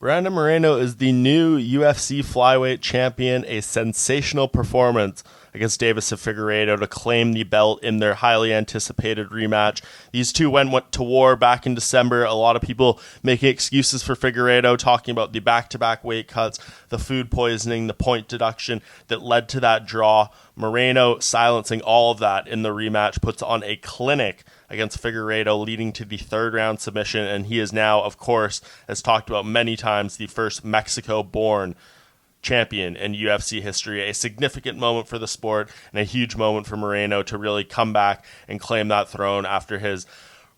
Brandon Moreno is the new UFC flyweight champion, a sensational performance against Deiveson Figueiredo to claim the belt in their highly anticipated rematch. These two went to war back in December. A lot of people making excuses for Figueiredo, talking about the back-to-back weight cuts, the food poisoning, the point deduction that led to that draw. Moreno silencing all of that in the rematch, puts on a clinic against Figueiredo, leading to the third round submission, and he is now, of course, as talked about many times, the first Mexico-born champion in UFC history. A significant moment for the sport and a huge moment for Moreno to really come back and claim that throne after his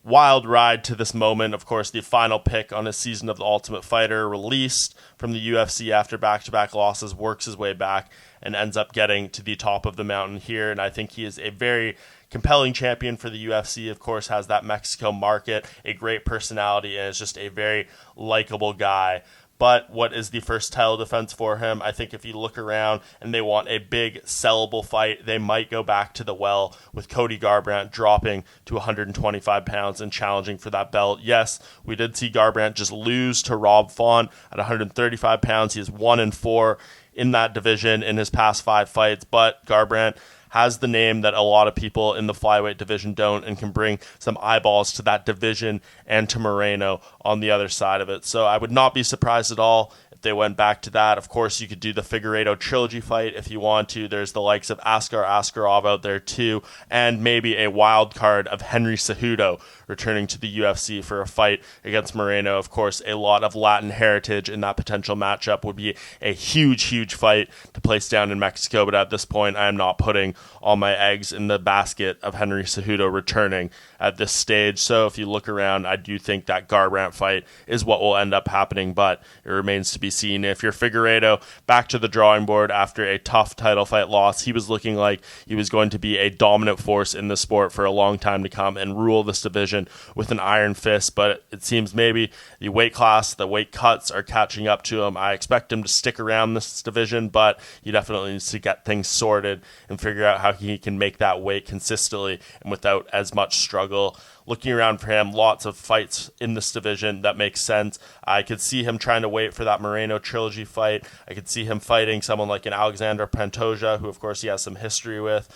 wild ride to this moment. Of course, the final pick on his season of The Ultimate Fighter, released from the UFC after back-to-back losses, works his way back and ends up getting to the top of the mountain here. And I think he is a very compelling champion for the UFC. Of course, has that Mexico market, a great personality, and is just a very likable guy. But what is the first title defense for him? I think if you look around and they want a big sellable fight, they might go back to the well with Cody Garbrandt dropping to 125 pounds and challenging for that belt. Yes, we did see Garbrandt just lose to Rob Font at 135 pounds. He is 1-4 in that division in his past 5 fights, but Garbrandt has the name that a lot of people in the flyweight division don't, and can bring some eyeballs to that division and to Moreno on the other side of it. So I would not be surprised at all if they went back to that. Of course, you could do the Figueiredo trilogy fight if you want to. There's the likes of Askar Askarov out there too, and maybe a wild card of Henry Cejudo returning to the UFC for a fight against Moreno. Of course, a lot of Latin heritage in that potential matchup would be a huge, huge fight to place down in Mexico, but at this point, I am not putting all my eggs in the basket of Henry Cejudo returning at this stage. So if you look around, I do think that Garbrandt fight is what will end up happening, but it remains to be seen. If you're Figueiredo, back to the drawing board after a tough title fight loss, he was looking like he was going to be a dominant force in the sport for a long time to come and rule this division with an iron fist, but it seems maybe the weight class, the weight cuts are catching up to him. I expect him to stick around this division, but he definitely needs to get things sorted and figure out how he can make that weight consistently and without as much struggle. Looking around for him, lots of fights in this division that makes sense. I could see him trying to wait for that Moreno trilogy fight. I could see him fighting someone like an Alexander Pantoja, who of course he has some history with.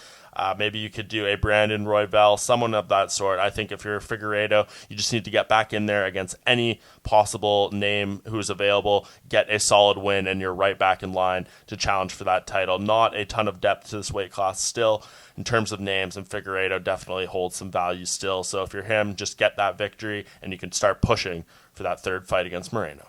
Maybe you could do a Brandon Royval, someone of that sort. I think if you're Figueiredo, you just need to get back in there against any possible name who is available, get a solid win, and you're right back in line to challenge for that title. Not a ton of depth to this weight class still in terms of names, and Figueiredo definitely holds some value still. So if you're him, just get that victory, and you can start pushing for that third fight against Moreno.